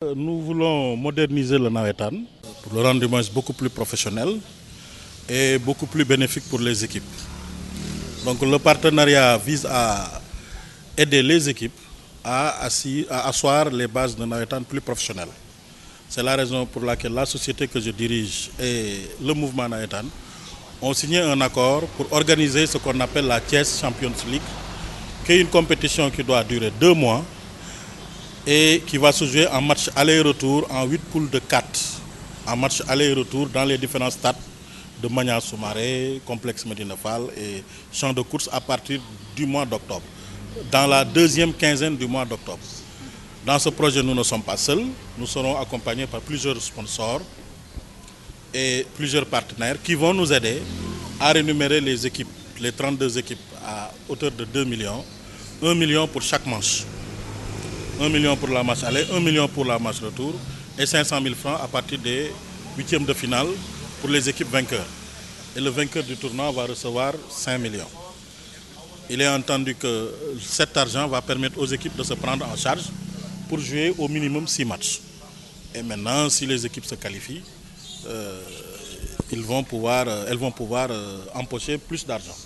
Nous voulons moderniser le Nawetan pour le rendre beaucoup plus professionnel et beaucoup plus bénéfique pour les équipes. Donc le partenariat vise à aider les équipes à asseoir les bases d'un Nawetan plus professionnel. C'est la raison pour laquelle la société que je dirige et le mouvement Nawetan ont signé un accord pour organiser ce qu'on appelle la Thiès Champions League, qui est une compétition qui doit durer 2 mois et qui va se jouer en match aller-retour en 8 poules de 4. En match aller-retour dans les différents stades de Magna Soumaré, Complexe Medina Fall et champ de course à partir du mois d'octobre, dans la deuxième quinzaine du mois d'octobre. Dans ce projet, nous ne sommes pas seuls, nous serons accompagnés par plusieurs sponsors et plusieurs partenaires qui vont nous aider à rémunérer les équipes, les 32 équipes à hauteur de 2 millions, 1 million pour chaque manche. 1 million pour la match aller, 1 million pour la match retour et 500 000 francs à partir des huitièmes de finale pour les équipes vainqueurs. Et le vainqueur du tournoi va recevoir 5 millions. Il est entendu que cet argent va permettre aux équipes de se prendre en charge pour jouer au minimum 6 matchs. Et maintenant, si les équipes se qualifient, elles vont pouvoir empocher plus d'argent.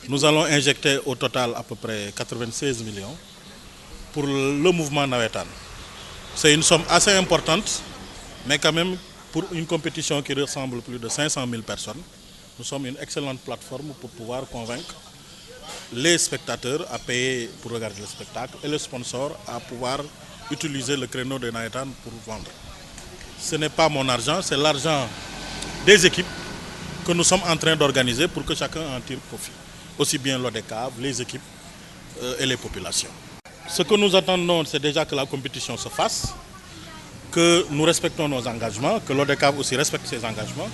Nous allons injecter au total à peu près 96 millions pour le mouvement Nawetan. C'est une somme assez importante, mais quand même pour une compétition qui ressemble à plus de 500 000 personnes, nous sommes une excellente plateforme pour pouvoir convaincre les spectateurs à payer pour regarder le spectacle et les sponsors à pouvoir utiliser le créneau de Nawetan pour vendre. Ce n'est pas mon argent, c'est l'argent des équipes que nous sommes en train d'organiser pour que chacun en tire profit. Aussi bien l'ODCAV, les équipes et les populations. Ce que nous attendons, c'est déjà que la compétition se fasse, que nous respectons nos engagements, que l'ODCAV aussi respecte ses engagements,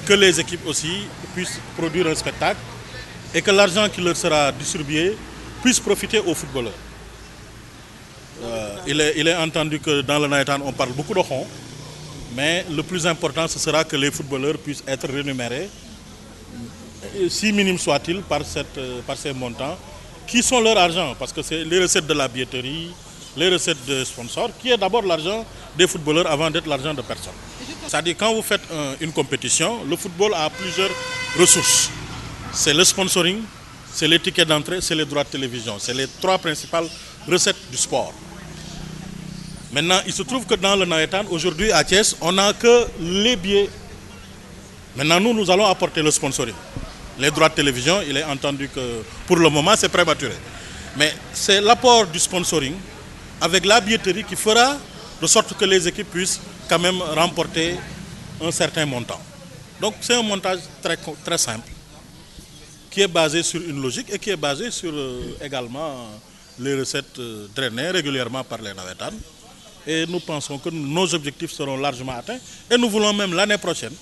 que les équipes aussi puissent produire un spectacle et que l'argent qui leur sera distribué puisse profiter aux footballeurs. Il est entendu que dans le Nawetan, on parle beaucoup de fonds, mais le plus important, ce sera que les footballeurs puissent être rémunérés, si minime soit-il, par ces montants, qui sont leur argent, parce que c'est les recettes de la billetterie, les recettes de sponsors, qui est d'abord l'argent des footballeurs avant d'être l'argent de personne. C'est-à-dire quand vous faites une compétition, le football a plusieurs ressources. C'est le sponsoring, c'est les tickets d'entrée, c'est les droits de télévision. C'est les 3 principales recettes du sport. Maintenant, il se trouve que dans le Nawetan, aujourd'hui à Thiès, on n'a que les billets. Maintenant, nous allons apporter le sponsoring. Les droits de télévision, il est entendu que pour le moment, c'est prématuré. Mais c'est l'apport du sponsoring avec la billetterie qui fera de sorte que les équipes puissent quand même remporter un certain montant. Donc c'est un montage très simple qui est basé sur une logique et qui est basé sur également les recettes drainées régulièrement par les Nawetan. Et nous pensons que nos objectifs seront largement atteints et nous voulons même l'année prochaine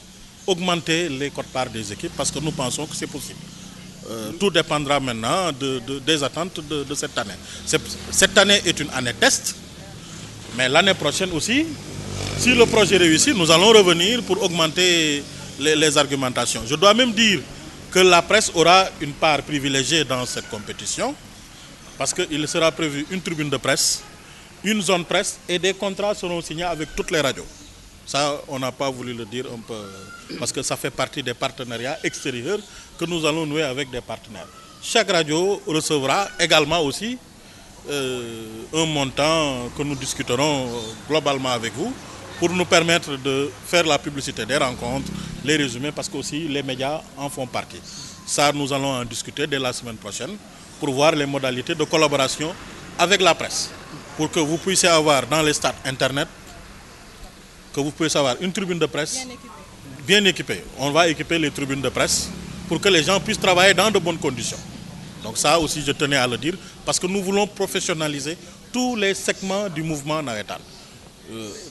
augmenter les quotes-parts des équipes parce que nous pensons que c'est possible. Tout dépendra maintenant des attentes de cette année. Cette année est une année test, mais l'année prochaine aussi, si le projet réussit, nous allons revenir pour augmenter les argumentations. Je dois même dire que la presse aura une part privilégiée dans cette compétition parce qu'il sera prévu une tribune de presse, une zone presse et des contrats seront signés avec toutes les radios. Ça, on n'a pas voulu le dire un peu, parce que ça fait partie des partenariats extérieurs que nous allons nouer avec des partenaires. Chaque radio recevra également aussi un montant que nous discuterons globalement avec vous pour nous permettre de faire la publicité des rencontres, les résumés, parce que aussi les médias en font partie. Ça, nous allons en discuter dès la semaine prochaine pour voir les modalités de collaboration avec la presse, pour que vous puissiez avoir dans les stades Internet, que vous puissiez avoir une tribune de presse bien équipée. On va équiper les tribunes de presse pour que les gens puissent travailler dans de bonnes conditions. Donc ça aussi, je tenais à le dire, parce que nous voulons professionnaliser tous les segments du mouvement Nawetan.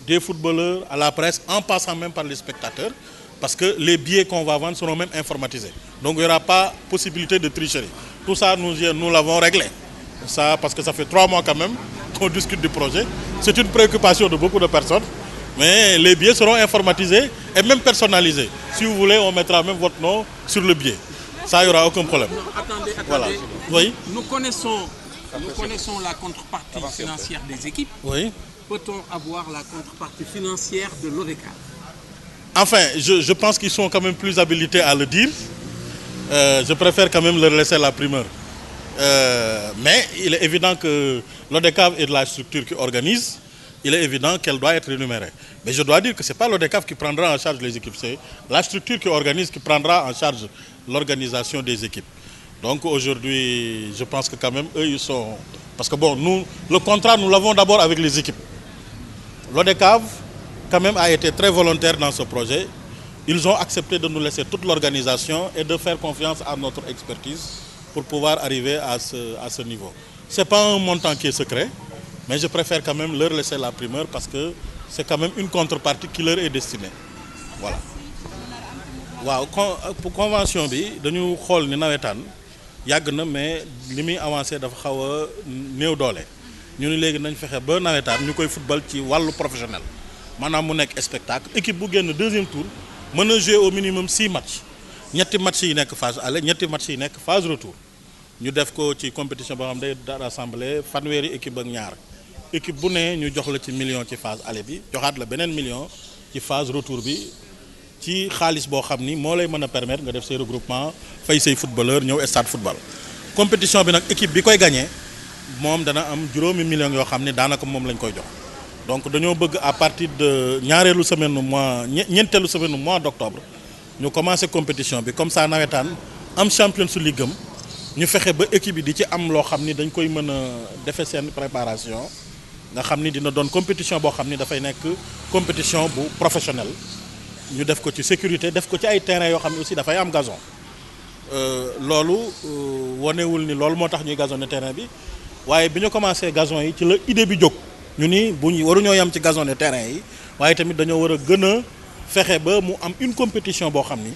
Des footballeurs à la presse, en passant même par les spectateurs, parce que les billets qu'on va vendre seront même informatisés. Donc il n'y aura pas possibilité de tricherie. Tout ça, nous l'avons réglé. Ça, parce que ça fait 3 mois quand même qu'on discute du projet. C'est une préoccupation de beaucoup de personnes. Mais les billets seront informatisés et même personnalisés. Si vous voulez, on mettra même votre nom sur le billet. Ça, il n'y aura aucun problème. Attendez. Voilà. Oui. Nous connaissons la contrepartie financière des équipes. Oui. peut-on avoir la contrepartie financière de l'ODCAV? Enfin, je pense qu'ils sont quand même plus habilités à le dire. Je préfère quand même leur laisser la primeur. Mais il est évident que l'ODCAV est de la structure qui organise. Il est évident qu'elle doit être rémunérée. Mais je dois dire que ce n'est pas l'ODCAV qui prendra en charge les équipes. C'est la structure qui organise qui prendra en charge l'organisation des équipes. Donc aujourd'hui, je pense que quand même, eux, ils sont... Parce que bon, nous, le contrat, nous l'avons d'abord avec les équipes. L'ODCAV, quand même, a été très volontaire dans ce projet. Ils ont accepté de nous laisser toute l'organisation et de faire confiance à notre expertise pour pouvoir arriver à ce niveau. Ce n'est pas un montant qui est secret, mais je préfère quand même leur laisser la primeur parce que c'est quand même une contrepartie qui leur est destinée. Voilà. Waaw pour convention bi dañu xool ni nawetaan yàgg na mais li muy avancé dafa xaw a néew doole ñu ni léegi nañ fexe ba nawetaan ñu koy football ci wàllu professionnel maanaam mu nekk spectacle équipe bu génn deuxième tour mën a jouer au minimum 6 matchs ñetti matchs yi nekk phase aller ñetti matchs yi nekk phase retour ñu def ko ci compétition boo xam day rassembler fanweeri équipe ak ñaar équipe bu ne ñu jox la ci million ci phase aller bi joxaat la beneen million ci phase retour bi ci xaalis boo xam ni moo lay mën a permettre nga def say regroupement fay say footballeur ñëw stade football compétition bi nag équipe bi koy gagné moom dana am juróomi millions yoo xam ni daanaka moom lañ koy jox donc dañoo bëgg à partir de ñaareelu semaine ñeenteelu semaine mois d'octobre ñu commencé compétition bi comme ça nawetaan am Champions League am ñu fexe ba équipe yi di ci am loo xam ni dañ koy mën a defe seen préparation nga xam ni dina doon compétition boo xam ni dafay nekk compétition bu professionnel ñu def ko ci sécurité def ko ci ay terrain yoo xam ne aussi dafay am gazon loolu wanewul ni loolu moo tax ñuy gazonné terrain bi waaye bi ñu commencé gazon yi ci la idée bi jóg ñu ni waruñoo yam ci gazonné terrain yi waaye tamit dañoo war a gën a fexe ba mu am une compétition boo xam ni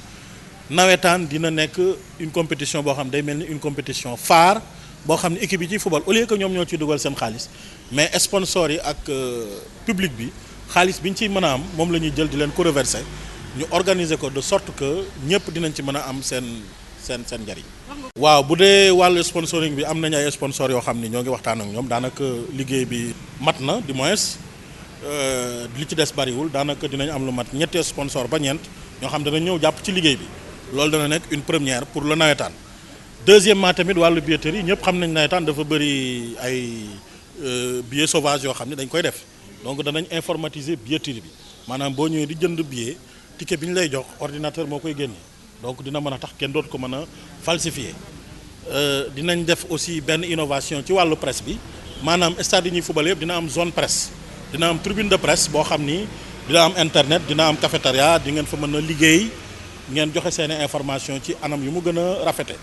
nawetaan dina nekk une compétition boo xam day mel ni une compétition phare boo xam ni équipe yi ci football au lieu que ñoom ñoo ciy dugal seen xaalis mais sponsors yi ak public bi xaalis bi ñu ciy mën a am moom la ñuy jël di leen ko reverser ñu organiser ko de sorte que ñëpp dinañ ci mën a am seen njariñ. waaw bu dee wàllu sponsoring bi am nañ ay sponsors yoo xam ni ñoo ngi waxtaan ak ñoom daanaka liggéey bi mat na du moins li ci des bariwul daanaka dinañ am lu mat ñetti sponsor ba ñeent ñoo xam dana ñëw jàpp ci liggéey bi loolu dana nekk une première pour le nawetaan. deuxièmement tamit wàllu billetterie ñëpp xam nañ nawetaan dafa bëri ay billets sauvages yoo xam ne dañ koy def. donc danañ informatiser billetterie bi maanaam boo ñëwee di jënd billet ticket bi ñu lay jox ordinateur moo koy génne donc dina mën a tax kenn dootu ko mën a falsifier dinañ def aussi benn innovation ci wàllu presse bi maanaam stade yi ñuy football yëpp dina am zone presse dina am tribune de presse boo xam ni dina am internet dina am cafétéria di ngeen fa mën a liggéey ngeen joxe seeni information ci anam yu mu gën a rafete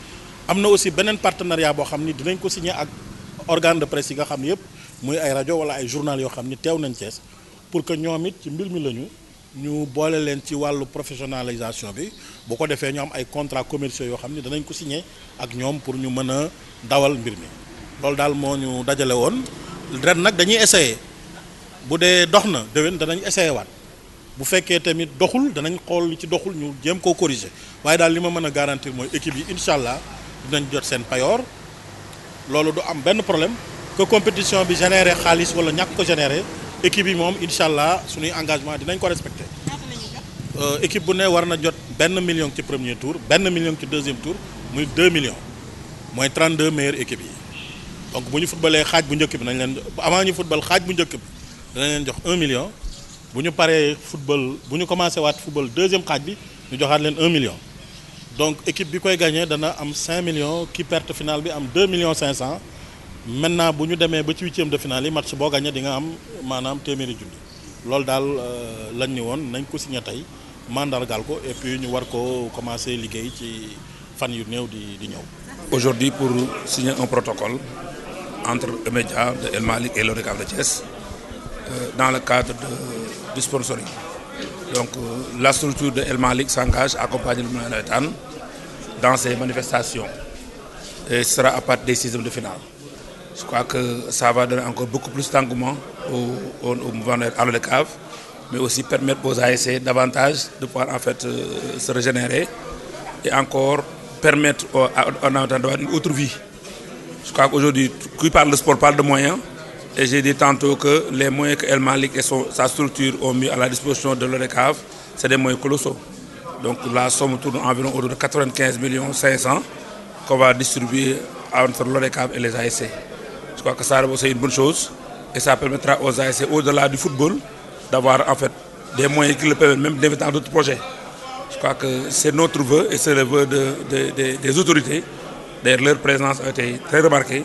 am na aussi beneen partenariat boo xam ni dinañ ko signer ak organe de presse yi nga xam ne yëpp muy ay rajo wala ay journal yoo xam ni teew nañ Thiès pour que ñoom it ci mbir mi lañu ñu boole leen ci wàllu professionnalisation bi bu ko defee ñu am ay contrats commerciaux yoo xam ni danañ ko signé ak ñoom pour ñu mën a dawal mbir mi loolu daal moo ñu dajale woon ren nag dañuy essayer bu dee dox na déwén danañ essayer waat bu fekkee tamit doxul danañ xool li ci doxul ñu jéem koo corriger waaye daal li ma mën a garantir mooy équipe yi incha allah dinañ jot seen payoor loolu du am benn problème. que compétition bi généré xaalis wala ñàkk ko généré équipe yi moom incha allah suñuy engagement dinañ ko respecté équipe bu ne war na jot 1 million ci premier tour 1 million ci deuxième tour muy 2 millions mooy 32 meilleures équipes yi donc bu ñu footballee xaaj bu njëkk bi nañ leen avant ñu football xaaj bu njëkk bi dinañ leen jox 1 million bu ñu paree football bu ñu commencé waat football deuxième xaaj bi ñu joxaat leen 1 million donc équipe bi koy gagné dana am 5 millions ki perte finale bi am 2 millions 500. maintenant bu ñu demee ba ci huitième de finale yi match boo gagné di nga am maanaam téeméeri junni loolu daal lañ ni woon nañ ko signé tey mandargal ko et puis ñu war ko commencer liggéey ci fan yu néew di ñëw. Aujourd'hui pour signer un protocole entre Emedia de El Malick et l'ODCAV de Thiès dans le cadre du sponsoring. Donc la structure de El Malick s'engage à accompagner le nawetaan dans ces manifestations et ce sera à partir des 6e de finale. Je crois que ça va donner encore beaucoup plus d'engouement au mouvement à l'ODCAV, mais aussi permettre aux ASC davantage de pouvoir en fait se régénérer et encore permettre d'avoir une autre vie. Je crois qu'aujourd'hui, qui parle de sport parle de moyens, Et j'ai dit tantôt que les moyens que El Malick et sa structure ont mis à la disposition de l'ODCAV, c'est des moyens colossaux. Donc la somme tourne environ autour de 95 500 qu'on va distribuer entre l'ODCAV et les ASC. Je crois que ça c'est une bonne chose et ça permettra aux ASC, au-delà du football, d'avoir en fait des moyens qui le permettent même d'investir dans d'autres projets. Je crois que c'est notre vœu et c'est le vœu des autorités. D'ailleurs, leur présence a été très remarquée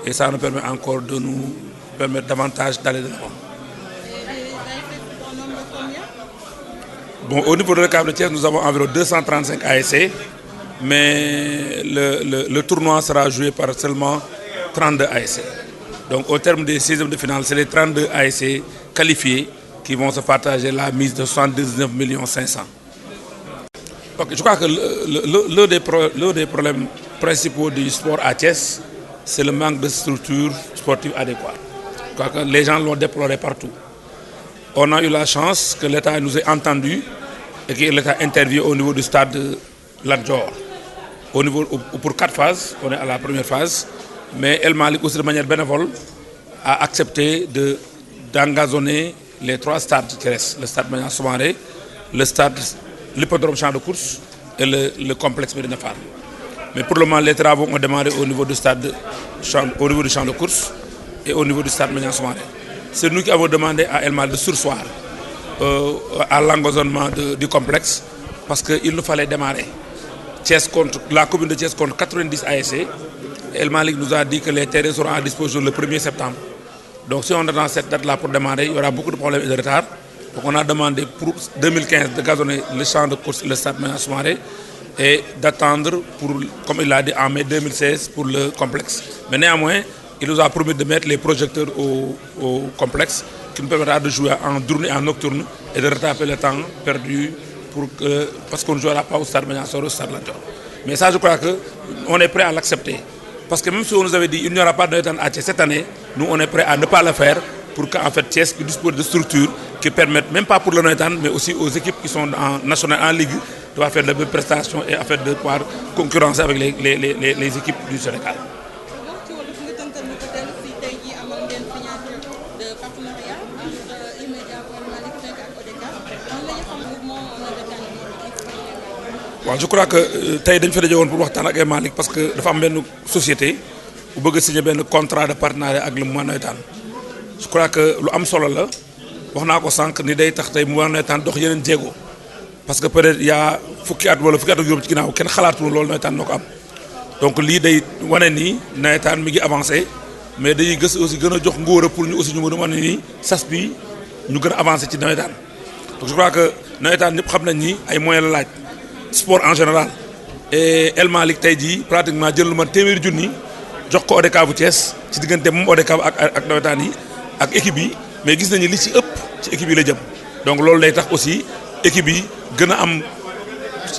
et ça nous permet encore de nous permettre davantage d'aller de l'avant. Bon, au niveau de l'ODCAV de Thiès, nous avons environ 235 ASC, mais le tournoi sera joué par seulement 32 ASC. Donc au terme des 16e de finale, c'est les 32 ASC qualifiés qui vont se partager la mise de 79 500 000. Donc, je crois que l'un des problèmes principaux du sport à Thiès, c'est le manque de structures sportives adéquates. Je crois que les gens l'ont déploré partout. On a eu la chance que l'État nous ait entendus et que l'État intervient au niveau du stade de Lat Dior. Pour 4 phases, on est à la première phase, mais El Malick aussi de manière bénévole a accepté d'engazonner les 3 stades qui restent, le stade Maniang Soumaré, le stade l'hippodrome champ de course et le complexe Médina Fall. Mais pour le moment, les travaux ont démarré au niveau du champ de course et au niveau du stade Maniang Soumaré. C'est nous qui avons demandé à El Malick de surseoir à l'engazonnement du complexe parce qu'il nous fallait démarrer. La commune de Thiès compte 90 ASC. El Malick nous a dit que les terrains seront à disposition le 1er septembre. Donc si on est dans cette date-là pour démarrer, il y aura beaucoup de problèmes et de retard. Donc on a demandé pour 2015 de gazonner le champ de course et le stade Maniang Soumaré et d'attendre, comme il l'a dit, en mai 2016 pour le complexe. Mais néanmoins, il nous a promis de mettre les projecteurs au complexe qui nous permettra de jouer en journée et en nocturne et de rattraper le temps perdu parce qu'on ne jouera pas au stade Maniang Soumaré, au stade Lat Dior. Mais ça, je crois qu'on est prêt à l'accepter. Parce que même si on nous avait dit qu'il n'y aura pas de navétane à Thiès cette année, nous on est prêt à ne pas le faire pour qu'en fait Thiès dispose de structures qui permettent, même pas pour le navétane, mais aussi aux équipes qui sont en national, en ligue, de pouvoir faire de bonnes prestations et en fait de pouvoir concurrencer avec les équipes du Sénégal. Bon, je crois que tey dañ fa daje woon pour waxtaan ak El Malick parce que dafa am benn société bu bëgg a signer benn contrat de partenariat ak le mouvement navétane. Je crois que lu am solo la wax naa ko sànq ni day tax tey mouvement navétane dox yeneen jéego parce que peut-être y a fukki at wala fukki at ak juróom ci ginnaaw kenn xalaatu loolu navétane noo ko am. Donc lii day wane ni navétane mi ngi avancé mais day gës aussi gën a jox ngóora pour ñu aussi ñu mën a wane ni sas bi ñu gën a avancé ci navétane. Donc je crois que navétane ñëpp xam nañ ni ay moyens la laaj. Sport en général et El Malick tey jii pratiquement jël lu ma téeméeri junni jox ko ODCAV bu Thiès ci diggante moom ODCAV ak nawetaan yi ak équipe yi mais gis nañu li ci ëpp ci équipe yi la jëm donc loolu day tax aussi équipe yi gën a am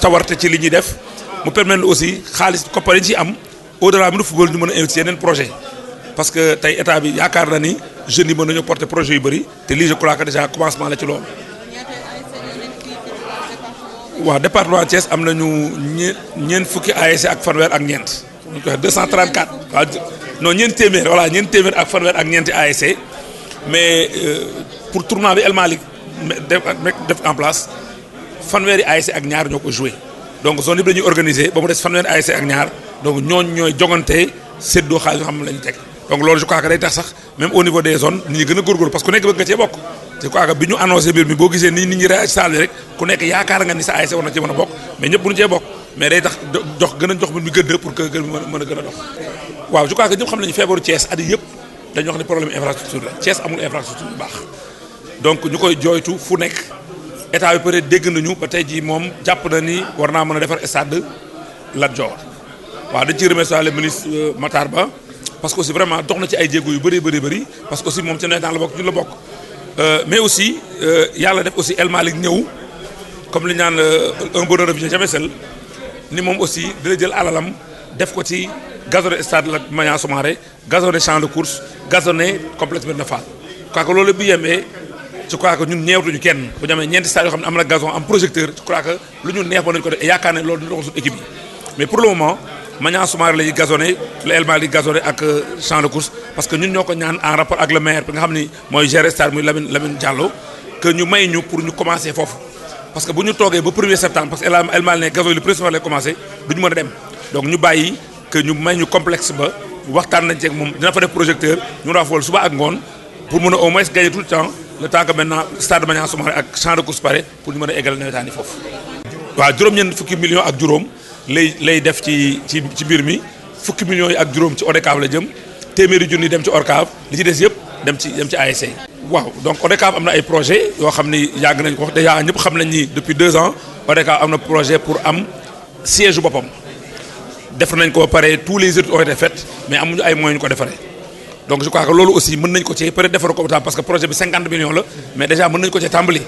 sawarte ci li ñuy def mu permettre aussi xaalis koppar yi ci am au-delà du football ñu mën a investir yeneen projet parce que tey état bi yaakaar na ni jeunes yi mën nañoo porter projet yu bëri te lii je crois que déjà commencement la ci loolu. waaw département Thiès am nañu ñeent fukki ASC ak fanweer ak ñeent. ñu koy 234 waaw non ñeent téeméer voilà ñeent téeméer ak fanweer ak ñeenti ASC mais pour tournoi bi El Malick def en place fanweeri ASC ak ñaar ñoo ko joué donc zone yëpp dañuy organiser ba mu des fanweeri ASC ak ñaar donc ñooñu ñooy jogante séddoo xaalis yoo xam ne la ñu teg donc loolu je crois que day tax sax même au niveau des zones nit ñi gën a góorgóorlu parce que ku nekk bëgg nga cee bokk. je crois que bi ñu annoncé mbir mi boo gisee nit ñi réagir salle rek ku nekk yaakaar nga ni sa ASC war na ci mën a bokk mais ñëpp mënuñu cee bokk mais day tax gën a jox mbir mi gëdd pour que mën a gën a dox. waaw je crois que ñëpp xam nañu feebaru Thiès at yii yëpp dañu wax ni problème infrastructure la Thiès amul infrastructure bu baax donc ñu koy jooytu fu nekk état bi peut-être dégg nañu ba tey jii moom jàpp na ni war naa mën a defar stade Lat Dior waaw dañ ciy remercier le ministre Matar Ba parce que aussi vraiment dox na ci ay jéego yu bëri parce que aussi moom ci nawetaan la bokk ñu la bokk. Mais aussi yàlla def aussi El Malick ñëw comme li ñu naan un bonheur ne vient jamais seul ni moom aussi dina jël alalam def ko ci gazonné stade la Maniang Soumaré gazonné champ de course gazonné complexe Médina Fall. Je crois que loolu bu yemee je crois que ñun ñeewtuñu kenn bu ñu amee ñeenti stade yoo xam ne am na gazon am projecteur je crois que lu ñu neex ba nañu ko def yaakaar ne loolu dina doxal suñu équipe yi mais pour le moment Maniang Soumaré la ñuy gazonné le El Malick gazonné ak champ de course parce que ñun ñoo ko ñaan en rapport ak le maire bi nga xam ni mooy gérer stade muy Lamine Diallo que ñu may ñu pour ñu commencer foofu parce que bu ñu toogee ba 1er septembre parce que El Malick ne gazon le 1er septembre lay commencé du ñu mën a dem donc ñu bàyyi que ñu may ñu complexe ba waxtaan nañ ci ak moom dina fa def projecteur ñu rafetlu suba ak ngoon pour mën a au moins gagner tout le temps que maintenant stade Maniang Soumaré ak champ de course pare pour ñu mën a eggal nawetaan yi foofu. waaw juróom-ñeent fukki millions ak juróom lay def ci mbir mi fukki millions yi ak juróom ci ODCAV la jëm téeméeri junni dem ci ORCAV li ci des yëpp dem ci ASC. waaw donc ODCAV am na ay projet yoo xam ni yàgg nañ ko wax déjà ñëpp xam nañ ni depuis 2 ans ODCAV am na projet pour am siège boppam def nañ ko ba pare tous les études ont été faites mais amuñu ay moyens ñu ko defaree donc je crois que loolu aussi mën nañ ko ci peut-être defar ko parce que projet bi 50 millions la mais déjà mën nañ ko ci tàmbali.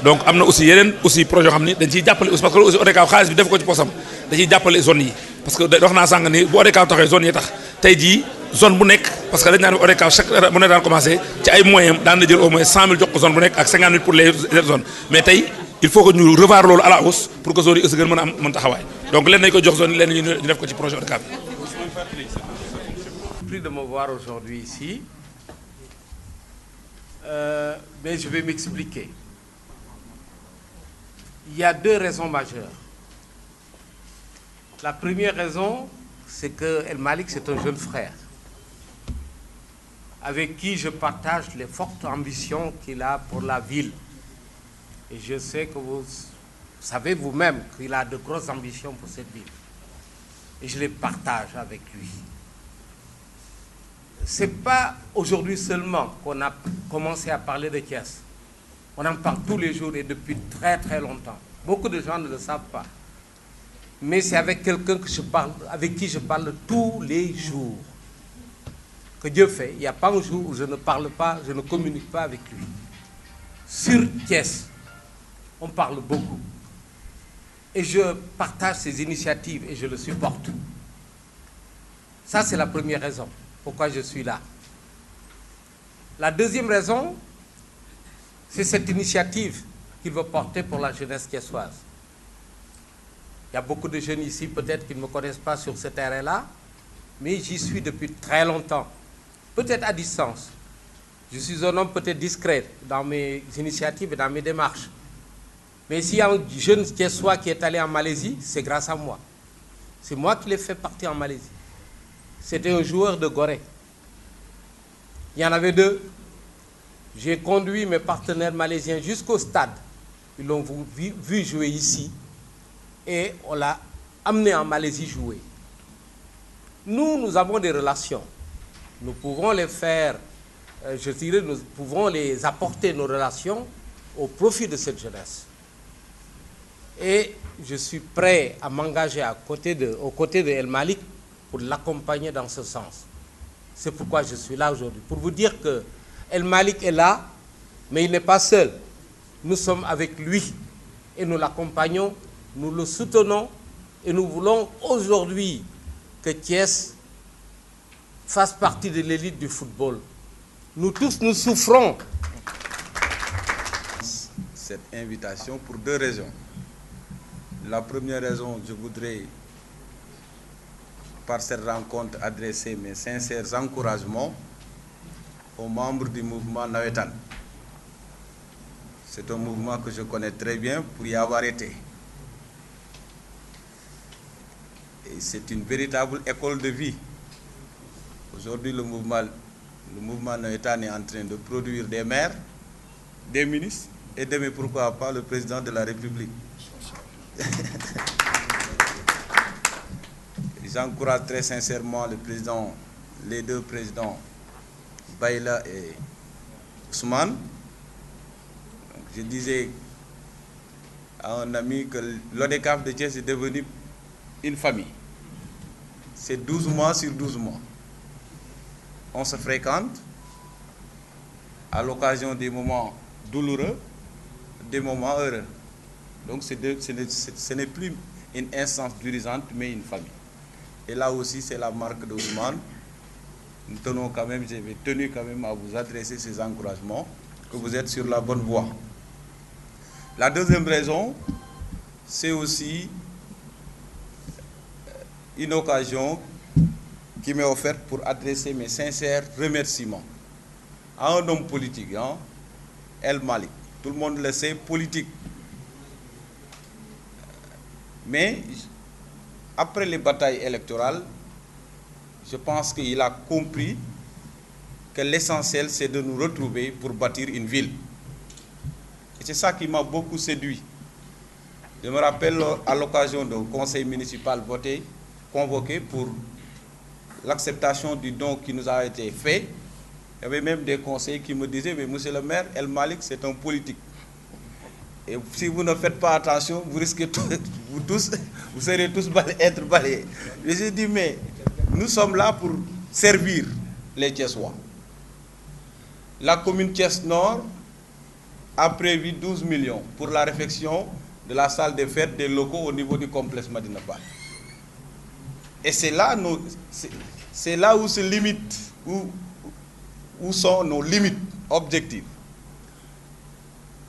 donc am na aussi yeneen aussi projet yoo xam ni dañ ciy jàppale aussi parce que aussi ODCAV xaalis bi def ko ci posam da ciy jàppale zone yi parce que wax naa sànq ni bu ODCAV taxee zone yi tax tey jii zone bu nekk parce que dañ naan ODCAV chaque mu ne daan commencé ci ay moyens daan na jël au moins 100 000 jox ko zone bu nekk ak 50 000 pour les zones mais tey il faut que ñu revoir loolu à la hausse pour que zone yi aussi gën mën a am mën taxawaay donc leen nañ ko jox zone yi leen ñu def ko ci projet ODCAV bi. Pris de me voir aujourd'hui ici, mais je vais m'expliquer. Il y a 2 raisons majeures. La première raison, c'est que El Malick, c'est un jeune frère avec qui je partage les fortes ambitions qu'il a pour la ville. Et je sais que vous savez vous-même qu'il a de grosses ambitions pour cette ville. Et je les partage avec lui. Ce n'est pas aujourd'hui seulement qu'on a commencé à parler de Thiès. On en parle tous les jours et depuis très très longtemps. Beaucoup de gens ne le savent pas. Mais c'est avec quelqu'un que je parle, avec qui je parle tous les jours. Que Dieu fait, il n'y a pas un jour où je ne parle pas, je ne communique pas avec lui. Sur Thiès, on parle beaucoup. Et je partage ses initiatives et je le supporte. Ça, c'est la première raison pourquoi je suis là. La deuxième raison, c'est cette initiative qu'il veut porter pour la jeunesse thiessoise. Il y a beaucoup de jeunes ici, peut-être qui ne me connaissent pas sur ce terrain-là, mais j'y suis depuis très longtemps, peut-être à distance. Je suis un homme peut-être discret dans mes initiatives et dans mes démarches. Mais s'il y a un jeune thiessois qui est allé en Malaisie, c'est grâce à moi. C'est moi qui l'ai fait partir en Malaisie. C'était un joueur de Gorée. Il y en avait 2. J'ai conduit mes partenaires malaisiens jusqu'au stade. Ils l'ont vu jouer ici et on l'a amené en Malaisie jouer. Nous avons des relations. Nous pouvons les faire, je dirais, nous pouvons les apporter, nos relations, au profit de cette jeunesse. Et je suis prêt à m'engager aux côtés de El Malick pour l'accompagner dans ce sens. C'est pourquoi je suis là aujourd'hui. Pour vous dire que El Malick est là, mais il n'est pas seul. Nous sommes avec lui et nous l'accompagnons, nous le soutenons et nous voulons aujourd'hui que Thiès fasse partie de l'élite du football. Nous tous, nous souffrons. Cette invitation pour 2 raisons. La première raison, je voudrais, par cette rencontre, adresser mes sincères encouragements aux membres du mouvement Nawetan. C'est un mouvement que je connais très bien pour y avoir été. Et c'est une véritable école de vie. Aujourd'hui, le mouvement Nawetan est en train de produire des maires, des ministres, et demain, pourquoi pas, le président de la République. J'encourage très sincèrement les 2 présidents, Baïla et Ousmane. Donc, je disais à un ami que l'ODCAV de Thiès est devenu une famille. C'est 12 mois sur 12 mois. On se fréquente à l'occasion des moments douloureux, des moments heureux. Donc ce n'est plus une instance dirigeante, mais une famille. Et là aussi, c'est la marque d'Ousmane. Nous tenons quand même, j'avais tenu quand même à vous adresser ces encouragements, que vous êtes sur la bonne voie. La deuxième raison, c'est aussi, une occasion qui m'est offerte pour adresser mes sincères remerciements à un homme politique, hein, El Malick. Tout le monde le sait, politique. Mais après les batailles électorales, je pense qu'il a compris que l'essentiel, c'est de nous retrouver pour bâtir une ville. Et c'est ça qui m'a beaucoup séduit. Je me rappelle à l'occasion d'un conseil municipal convoqué pour l'acceptation du don qui nous a été fait. Il y avait même des conseillers qui me disaient, mais monsieur le maire, El Malick, c'est un politique. Et si vous ne faites pas attention, vous risquez vous serez tous être balayés. Je me dis, mais nous sommes là pour servir les Thiessois. La commune Thiès Nord a prévu 12 millions pour la réfection de la salle des fêtes des locaux au niveau du complexe Madina Fall. Et c'est là où se limite, où sont nos limites objectives.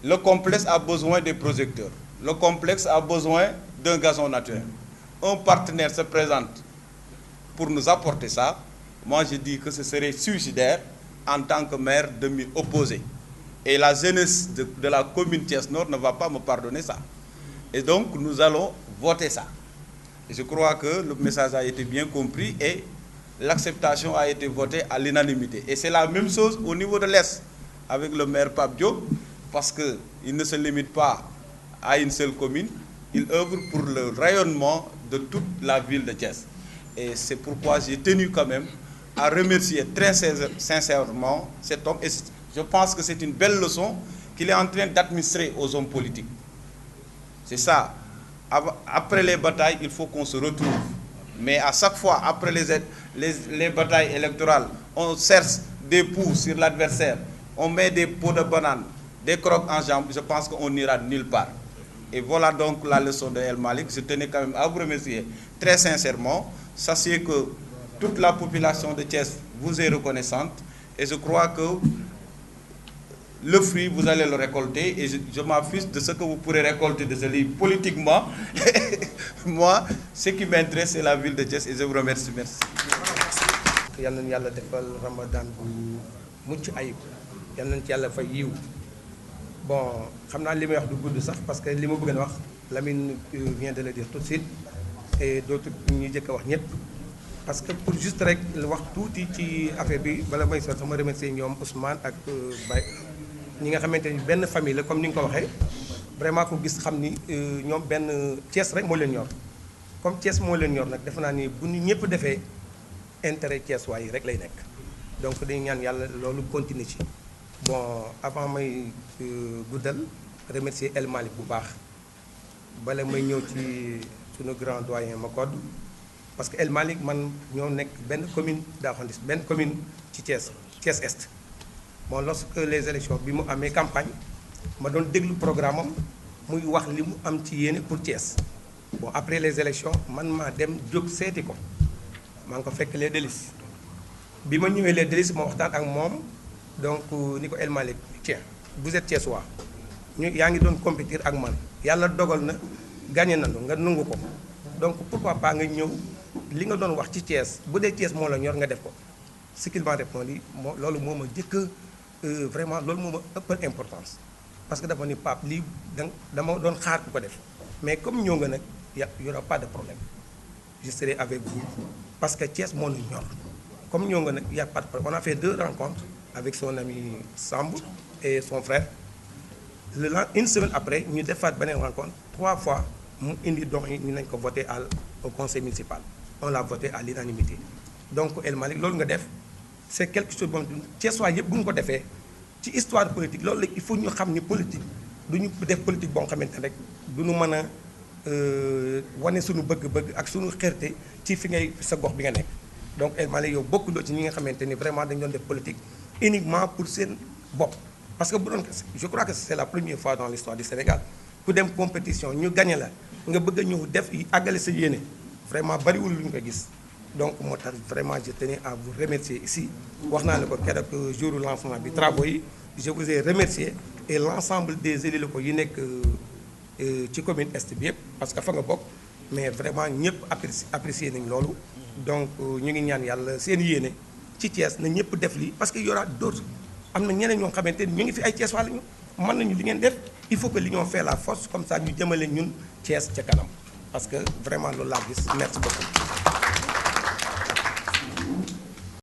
Le complexe a besoin des projecteurs. Le complexe a besoin d'un gazon naturel. Un partenaire se présente pour nous apporter ça. Moi, je dis que ce serait suicidaire en tant que maire de m'y opposer. Et la jeunesse de la commune Thiès Nord ne va pas me pardonner ça. Et donc, nous allons voter ça. Et je crois que le message a été bien compris et l'acceptation a été votée à l'unanimité. Et c'est la même chose au niveau de l'Est, avec le maire Pape Diop, parce qu'il ne se limite pas à une seule commune, il œuvre pour le rayonnement de toute la ville de Thiès. Et c'est pourquoi j'ai tenu quand même à remercier très sincèrement cet homme. Et je pense que c'est une belle leçon qu'il est en train d'administrer aux hommes politiques. C'est ça. Après les batailles, il faut qu'on se retrouve. Mais à chaque fois, après les batailles électorales, on cherche des poux sur l'adversaire, on met des pots de banane, des crocs en jambes, je pense qu'on n'ira nulle part. Et voilà donc la leçon de El Malick. Je tenais quand même à vous remercier très sincèrement. Sachez que toute la population de Thiès vous est reconnaissante et je crois que le fruit, vous allez le récolter et je m'affiche de ce que vous pourrez récolter de ce livre politiquement. Moi, ce qui m'intéresse, c'est la ville de Thiès et je vous remercie. Merci. yal nañu yàlla defal Ramadan bu mucc ayib yal nañu ci yàlla fay yiw bon xam naa li may wax du gudd sax parce que li ma bëgg a wax Lamine vient de le dire tout de suite et d'autres ñu jëkk a wax ñëpp parce que pour juste rek wax tuuti ci affaire bi bala may sot sama remercier ñoom Ousmane ak Baye ñi nga xamante ni benn famille la comme ni nga ko waxee vraiment ko gis xam ni ñoom benn Thiès rek moo leen ñor comme Thiès moo leen ñor nag defe naa ni bu ñu ñëpp defee intérêt Thiès waay yi rek lay nekk donc dañu ñaan yàlla loolu continuer ci bon avant may guddal remercier El Malick bu baax bala may ñëw ci sunu grand doyen Macodou parce que El Malick man ñoo nekk benn commune d'arrondissement benn commune ci Thiès Est bon lorsque les élections bi mu amee campagne ma doon déglu programme am muy wax li mu am ci yéene pour Thiès bon après les élections man maa dem jóg seeti ko maa ngi ko fekk les délices bi ma ñëwee les délices ma waxtaan ak moom donc ni ko El Malick tiens vous êtes Thiessois ñu yaa ngi doon compétir ak man yàlla dogal na gagné nañu nga nungu ko donc pourquoi pas nga ñëw li nga doon wax ci Thiès bu dee Thiès moo la ñor nga def ko ce qu'il m'a répondu loolu moo ma jëkk vraiment loolu moo ma ëppal importance parce que dafa ni Pape lii dama doon xaar ku ko def mais comme ñëw nga nag y aura pas de problème je serai avec vous parce que Thiès moo ñu ñor comme ñëw nga nag y a pas de problème on a fait 2 rencontres avec son ami Samb et son frère une semaine après ñu defaat beneen rencontre 3 fois mu indi dox yi ñu nañ ko voté au conseil municipal on l'a voté à l'unanimité donc El Malick loolu nga def c'est quelque chose boo xam ne Thiessois yëpp bu ñu ko defee ci histoire politique loolu il faut ñu xam ni politique du ñu def politique boo xamante ne rek du ñu mën a wane suñu bëgg-bëgg ak suñu xerte ci fi ngay sa gox bi nga nekk donc El Malick yow bokkuloo ci ñi nga xamante ni vraiment dañu doon def politique uniquement pour seen bopp parce que bu doon je crois que c'est la première fois dans l'histoire du Sénégal ku dem compétition ñu gagné la nga bëgg a ñëw def àggale sa yéene vraiment bariwul lu ñu ko gis donc moo tax vraiment je tenais à vous remercier ici wax naa ne ko keroog jour lancement bi travaux yi je vous ai remercié et l'ensemble des élus locaux yi nekk ci commune Est bi yëpp parce que fa nga bokk mais vraiment ñëpp apprécier nañ loolu. donc ñu ngi ñaan yàlla seen yéene ci Thiès na ñëpp def lii parce que y aura d'autres am na ñeneen ñoo xamante ni ñu ngi fi ay Thiès wala ñu mën nañu li ngeen def il faut que l'union fait la force comme ça ñu jëmale ñun Thiès ca kanam parce que vraiment loolu laa gis merci beaucoup.